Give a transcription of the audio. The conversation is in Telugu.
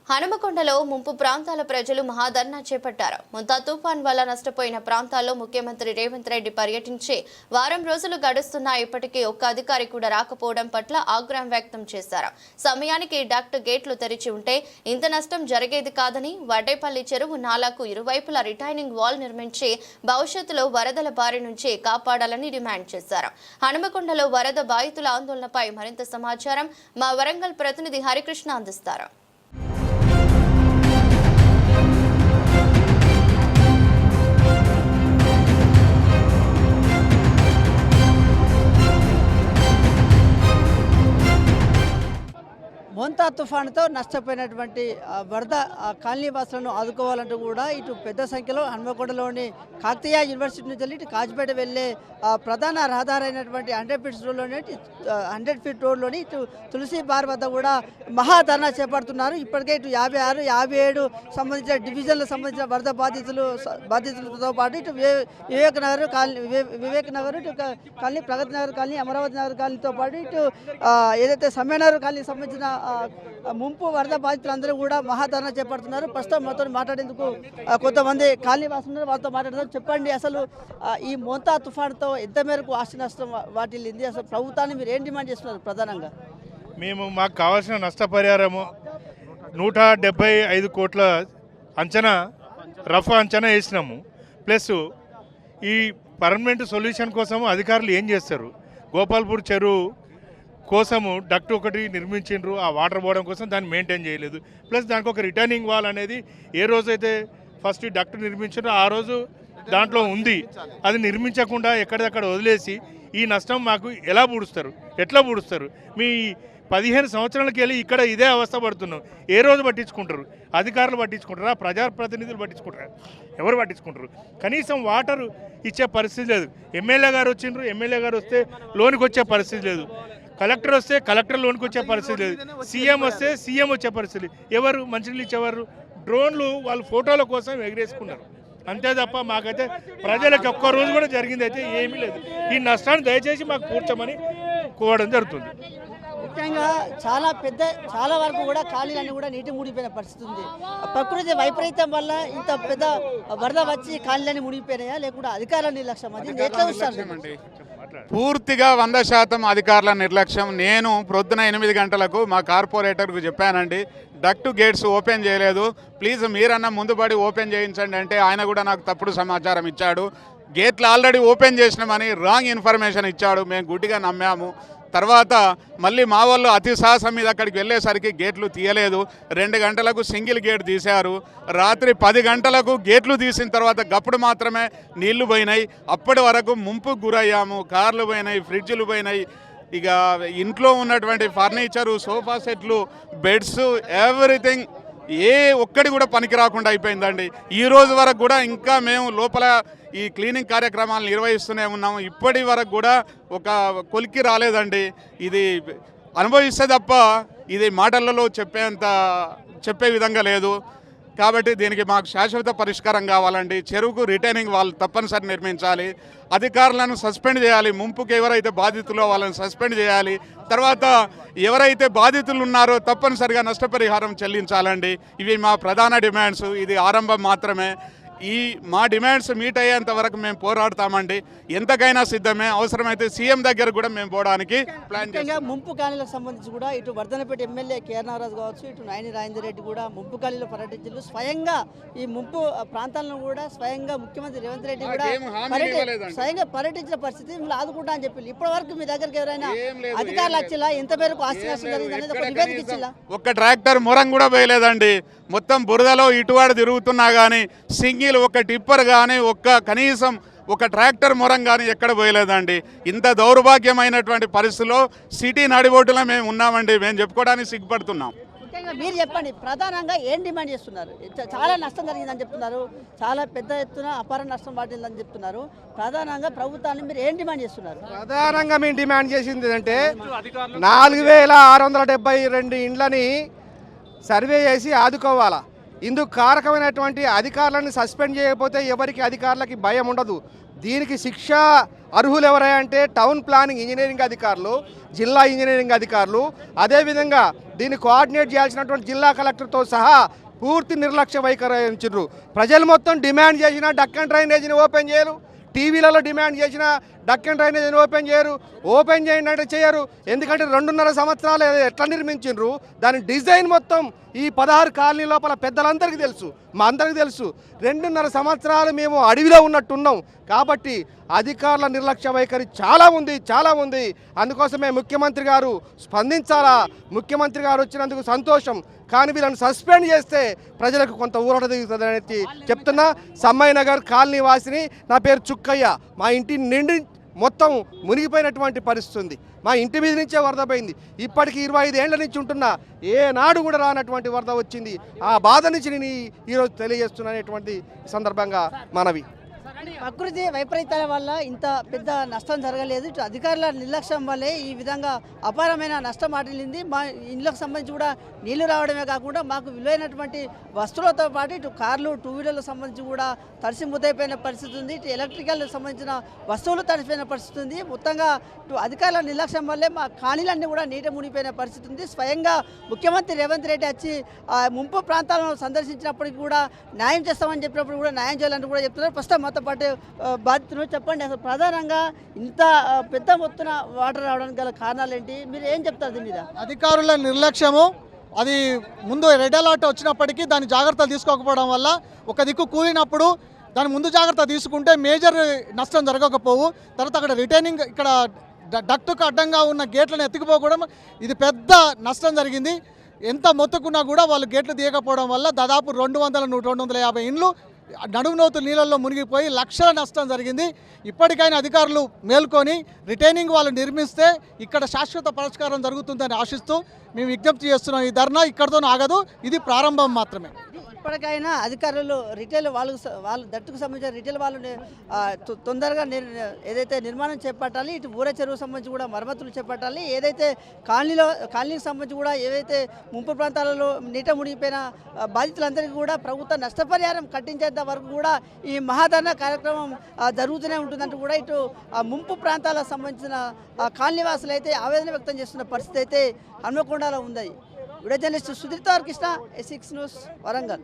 హనుమకొండలో ముంపు ప్రాంతాల ప్రజలు మహాధర్నా చేపట్టారు. ముంతా తుఫాన్ వల్ల నష్టపోయిన ప్రాంతాల్లో ముఖ్యమంత్రి రేవంత్ రెడ్డి పర్యటించి వారం రోజులు గడుస్తున్నా ఇప్పటికీ ఒక్క అధికారి కూడా రాకపోవడం పట్ల ఆగ్రహం వ్యక్తం చేశారు. సమయానికి డాక్టర్ గేట్లు తెరిచి ఉంటే ఇంత నష్టం జరిగేది కాదని, వడ్డేపల్లి చెరువు నాలాకు ఇరువైపులా రిటైనింగ్ వాల్ నిర్మించి భవిష్యత్తులో వరదల బారి నుంచి కాపాడాలని డిమాండ్ చేశారు. హనుమకొండలో వరద బాధితుల ఆందోళనపై మరింత సమాచారం మా వరంగల్ ప్రతినిధి హరికృష్ణ అందిస్తారు. మోంతా తుఫానుతో నష్టపోయినటువంటి వరద కాలనీవాసులను ఆదుకోవాలంటూ కూడా ఇటు పెద్ద సంఖ్యలో హన్మకొండలోని కాకతీయ యూనివర్సిటీ నుంచి వెళ్ళి ఇటు కాజిపేట వెళ్ళే ప్రధాన రహదారి అయినటువంటి 100 ఫీట్ రోడ్లోని ఇటు తులసి బార్ వద్ద కూడా మహాధర్నా చేపడుతున్నారు. ఇప్పటికే ఇటు 56, 57 సంబంధించిన డివిజన్లకు సంబంధించిన వరద బాధితులతో పాటు ఇటు వివేక్ నగర్ ఇటు కాలనీ, ప్రగతి నగర్ కాలనీ, అమరావతి నగర్ కాలనీతో పాటు ఇటు ఏదైతే సమ్మెనగర్ కాలనీకి సంబంధించిన ముంపు వరద బాధితులందరూ కూడా మహాధర్నా చేపడుతున్నారు. ప్రస్తుతం మాతో మాట్లాడేందుకు కొంతమంది కాలనీ వాసులు వాళ్ళతో మాట్లాడుతున్నారు. చెప్పండి, అసలు ఈ మోంతా తుఫానుతో ఎంత మేరకు ఆస్తి నష్టం వాటిల్లింది? అసలు ప్రభుత్వాన్ని మీరు ఏం డిమాండ్ చేస్తున్నారు ప్రధానంగా? మాకు కావాల్సిన నష్టపరిహారము 175 కోట్ల రఫ్ అంచనా వేసినాము. ప్లస్ ఈ పర్మనెంట్ సొల్యూషన్ కోసం అధికారులు ఏం చేస్తారు? గోపాల్పూర్ చెరువు కోసము డక్ట్ ఒకటి నిర్మించిండ్రు, ఆ వాటర్ పోవడం కోసం దాన్ని మెయింటైన్ చేయలేదు. ప్లస్ దానికి ఒక రిటర్నింగ్ వాల్ అనేది ఏ రోజైతే ఫస్ట్ డక్ట్ నిర్మించారో ఆ రోజు దాంట్లో ఉంది. అది నిర్మించకుండా ఎక్కడిదక్కడ వదిలేసి ఈ నష్టం మాకు ఎట్లా పూడుస్తారు? మీ 15 సంవత్సరాలకి వెళ్ళి ఇక్కడ ఇదే అవస్థ పడుతున్నాం. ఏ రోజు పట్టించుకుంటారు? అధికారులు పట్టించుకుంటారా? ప్రజాప్రతినిధులు పట్టించుకుంటారా? ఎవరు పట్టించుకుంటారు? కనీసం వాటర్ ఇచ్చే పరిస్థితి లేదు. ఎమ్మెల్యే గారు వచ్చిండ్రు, ఎమ్మెల్యే గారు వస్తే లోనికి వచ్చే పరిస్థితి లేదు. కలెక్టర్ వస్తే కలెక్టర్ లోనికి వచ్చే పరిస్థితి లేదు. సీఎం వస్తే సీఎం వచ్చే పరిస్థితి. ఎవరు మంచినీళ్ళు ఇచ్చేవారు? డ్రోన్లు వాళ్ళు ఫోటోల కోసం ఎగిరేసుకున్నారు. అంతే తప్ప మాకైతే ప్రజలకు ఒక్క రోజు కూడా జరిగింది అయితే ఏమీ లేదు. ఈ నష్టాన్ని దయచేసి మాకు పూడ్చమని కోరడం జరుగుతుంది. ముఖ్యంగా చాలా వరకు కూడా కాలనీలన్నీ కూడా నీటి మునిగిపోయిన పరిస్థితి ఉంది. ప్రకృతి వైపరీత్యం వల్ల ఇంత పెద్ద వరద వచ్చి కాలనీలన్నీ మునిగిపోయినాయా, లేకుండా అధికారుల నిర్లక్ష్యం? అది ఎట్లా చూస్తారు? పూర్తిగా 100% అధికారుల నిర్లక్ష్యం. నేను ప్రొద్దున 8 గంటలకు మా కార్పొరేటర్కు చెప్పానండి, డక్ట్ గేట్స్ ఓపెన్ చేయలేదు, ప్లీజ్ మీరన్నా ముందుపడి ఓపెన్ చేయించండి అంటే ఆయన కూడా నాకు తప్పుడు సమాచారం ఇచ్చాడు. గేట్లు ఆల్రెడీ ఓపెన్ చేసినామని రాంగ్ ఇన్ఫర్మేషన్ ఇచ్చాడు. మేము గుడ్డిగా నమ్మాము. తర్వాత మళ్ళీ మా వాళ్ళు అతి సాహసం మీద అక్కడికి వెళ్ళేసరికి గేట్లు తీయలేదు. 2 గంటలకు సింగిల్ గేట్ తీశారు. రాత్రి 10 గంటలకు గేట్లు తీసిన తర్వాత గప్పుడు మాత్రమే నీళ్లు పోయినాయి. అప్పటి వరకు ముంపుకు గురయ్యాము. కార్లు పోయినాయి, ఫ్రిడ్జ్లు పోయినాయి. ఇక ఇంట్లో ఉన్నటువంటి ఫర్నిచరు, సోఫా సెట్లు, బెడ్స్, ఎవ్రీథింగ్ ఏ ఒక్కడి కూడా పనికి రాకుండా అయిపోయిందండి. ఈ రోజు వరకు కూడా ఇంకా మేము లోపల ఈ క్లీనింగ్ కార్యక్రమాలు నిర్వహిస్తూనే ఉన్నాము. ఇప్పటి వరకు కూడా ఒక కొలిక్కి రాలేదండి. ఇది అనుభవిస్తే తప్ప ఇది మాటలలో చెప్పే విధంగా లేదు. కాబట్టి దీనికి మాకు శాశ్వత పరిష్కారం కావాలండి. చెరువుకు రిటైనింగ్ వాల్ తప్పనిసరి నిర్మించాలి. అధికారులను సస్పెండ్ చేయాలి. ముంపుకి ఎవరైతే బాధితులో వాళ్ళని సస్పెండ్ చేయాలి. తర్వాత ఎవరైతే బాధితులు ఉన్నారో తప్పనిసరిగా నష్టపరిహారం చెల్లించాలండి. ఇవి మా ప్రధాన డిమాండ్స్. ఇది ఆరంభం మాత్రమే. మా డిమాండ్స్ మీట్ అయ్యేంత వరకు మేము పోరాడతామండి. ఎంతకైనా సిద్ధమే. అవసరమైతే సీఎం దగ్గర కూడా మేము పోవడానికి ప్లాన్ చేస్తాం. ముంపు కాలనీలకు సంబంధించి కూడా ఇటు వర్ధనపేట ఎమ్మెల్యే కేఆర్ నాగరాజు కావచ్చు, ఇటు నాయని రాజేందర్ రెడ్డి కూడా ముంపు కాలనీలో పర్యటించారు. స్వయంగా ఈ ముంపు ప్రాంతాలను కూడా స్వయంగా ముఖ్యమంత్రి రేవంత్ రెడ్డి కూడా స్వయంగా పర్యటించిన పరిస్థితి ఆదుకుంటా అని చెప్పి ఇప్పటి వరకు మీ దగ్గరికి ఎవరైనా అధికారులు వచ్చిలా? ఎంత మేరకు ఆస్తి నష్టం జరిగింది అనేది ఒక నివేదిక ఇచ్చిలా? ఒక్క ట్రాక్టర్ మొరం కూడా పోయలేదండి. మొత్తం బురదలో ఇటువాడు తిరుగుతున్నా కానీ సింగిల్ ఒక టిప్పర్ కానీ కనీసం ఒక ట్రాక్టర్ మొరం కానీ ఎక్కడ పోయలేదండి. ఇంత దౌర్భాగ్యమైనటువంటి పరిస్థితిలో సిటీ నడిబొడ్డులో మేము ఉన్నామండి. మేము చెప్పుకోవడానికి సిగ్గుపడుతున్నాం. ముఖ్యంగా మీరు చెప్పండి, ప్రధానంగా ఏం డిమాండ్ చేస్తున్నారు? చాలా నష్టం జరిగిందని చెప్తున్నారు, చాలా పెద్ద ఎత్తున అపార నష్టం వాటిల్లని చెప్తున్నారు. ప్రధానంగా ప్రభుత్వాన్ని మీరు ఏం డిమాండ్ చేస్తున్నారు? ప్రధానంగా మేము డిమాండ్ చేసింది ఏంటంటే 4672 ఇండ్లని సర్వే చేసి ఆదుకోవాలా. ఇందుకు కారకమైనటువంటి అధికారులను సస్పెండ్ చేయకపోతే ఎవరికి అధికారులకి భయం ఉండదు. దీనికి శిక్ష అర్హులు ఎవరంటే టౌన్ ప్లానింగ్ ఇంజనీరింగ్ అధికారులు, జిల్లా ఇంజనీరింగ్ అధికారులు, అదేవిధంగా దీన్ని కోఆర్డినేట్ చేయాల్సినటువంటి జిల్లా కలెక్టర్తో సహా పూర్తి నిర్లక్ష్య వైఖరించారు. ప్రజలు మొత్తం డిమాండ్ చేసిన డక్కన్ డ్రైనేజీని ఓపెన్ చేయరు, టీవీలలో డిమాండ్ చేసిన డక్కన్ డ్రైనేజీని ఓపెన్ చేయరు. ఓపెన్ చేయండి అంటే చేయరు. ఎందుకంటే 2.5 సంవత్సరాలు ఎట్లా నిర్మించిండ్రు, దాని డిజైన్ మొత్తం ఈ 16 కాలనీ లోపల పెద్దలందరికీ తెలుసు, మా అందరికీ తెలుసు. 2.5 సంవత్సరాలు మేము అడవిలో ఉన్నట్టున్నాం. కాబట్టి అధికారుల నిర్లక్ష్య వైఖరి చాలా ఉంది. అందుకోసమే ముఖ్యమంత్రి గారు స్పందించాలా. ముఖ్యమంత్రి గారు వచ్చినందుకు సంతోషం, కానీ వీళ్ళని సస్పెండ్ చేస్తే ప్రజలకు కొంత ఊరట దిగుతుంది అనేది చెప్తున్నా. సమ్మయ్య నగర్ కాలనీ వాసిని, నా పేరు చుక్కయ్య. మా ఇంటి నిండి మొత్తం మునిగిపోయినటువంటి పరిస్థితి ఉంది. మా ఇంటి మీద నుంచే వరద పోయింది. ఇప్పటికి 25 ఏళ్ల నుంచి ఉంటున్నా, ఏనాడు కూడా రానటువంటి వరద వచ్చింది. ఆ బాధ నుంచి నేను ఈరోజు తెలియజేస్తున్నటువంటి సందర్భంగా మనవి. ప్రకృతి వైపరీత్యాల వల్ల ఇంత పెద్ద నష్టం జరగలేదు. ఇటు అధికారుల నిర్లక్ష్యం వల్లే ఈ విధంగా అపారమైన నష్టం వాటిల్లింది. మా ఇళ్ళకు సంబంధించి కూడా నీళ్లు రావడమే కాకుండా మాకు విలువైనటువంటి వస్తువులతో పాటు ఇటు కార్లు, 2 వీలర్లకు సంబంధించి కూడా తడిసి ముద్దైపోయిన పరిస్థితి ఉంది. ఇటు ఎలక్ట్రికల్ సంబంధించిన వస్తువులు తడిసిపోయిన పరిస్థితి ఉంది. మొత్తంగా ఇటు అధికారుల నిర్లక్ష్యం వల్లే మా కాణీలన్నీ కూడా నీట మునిగిపోయిన పరిస్థితి ఉంది. స్వయంగా ముఖ్యమంత్రి రేవంత్ రెడ్డి వచ్చి ముంపు ప్రాంతాలను సందర్శించినప్పటికీ కూడా న్యాయం చేస్తామని చెప్పినప్పుడు కూడా న్యాయం చేయాలని కూడా చెప్తున్నారు. ప్రస్తుతం మాతో పాటు బాధితులు చెప్పండి, అసలు ప్రధానంగా ఇంత పెద్ద మొత్తున వాటర్ రావడానికి గల కారణాలు ఏంటి, మీరు ఏం చెప్తారు దీని మీద? అధికారుల నిర్లక్ష్యము. అది ముందు రెడ్ అలర్ట్ వచ్చినప్పటికీ దాని జాగ్రత్తలు తీసుకోకపోవడం వల్ల ఒక దిక్కు కూలినప్పుడు దాని ముందు జాగ్రత్త తీసుకుంటే మేజర్ నష్టం జరగకపోవు. తర్వాత అక్కడ రిటైనింగ్ ఇక్కడ డక్టుకు అడ్డంగా ఉన్న గేట్లను ఎత్తుకుపోవడం, ఇది పెద్ద నష్టం జరిగింది. ఎంత మొత్తుకున్నా కూడా వాళ్ళు గేట్లు తీయకపోవడం వల్ల దాదాపు 200-250 ఇండ్లు నడుమునోతు నీళ్ళల్లో మునిగిపోయి లక్షల నష్టం జరిగింది. ఇప్పటికైనా అధికారులు మేల్కొని రిటైనింగ్ వాళ్ళు నిర్మిస్తే ఇక్కడ శాశ్వత పరిష్కారం జరుగుతుందని ఆశిస్తూ మేము విజ్ఞప్తి చేస్తున్నాం. ఈ ధర్నా ఇక్కడితో ఆగదు, ఇది ప్రారంభం మాత్రమే. ఇప్పటికైనా అధికారులు రిటైల్ వాళ్ళు దట్టుకు సంబంధించిన రిటైల్ వాళ్ళు తొందరగా ఏదైతే నిర్మాణం చేపట్టాలి, ఇటు ఊర చెరువు సంబంధించి కూడా మరమ్మతులు చేపట్టాలి. ఏదైతే కాలనీకి సంబంధించి కూడా ఏవైతే ముంపు ప్రాంతాలలో నీట మునిగిపోయిన బాధితులందరికీ కూడా ప్రభుత్వం నష్టపరిహారం కట్టించేంత వరకు కూడా ఈ మహాధరణ కార్యక్రమం జరుగుతూనే ఉంటుందంటూ కూడా ఇటు ముంపు ప్రాంతాలకు సంబంధించిన కాలనీవాసులు అయితే ఆవేదన వ్యక్తం చేస్తున్న పరిస్థితి అయితే హన్మకొండలో ఉంది. Video journalist Sudheer Krishna, A6 news, Warangal.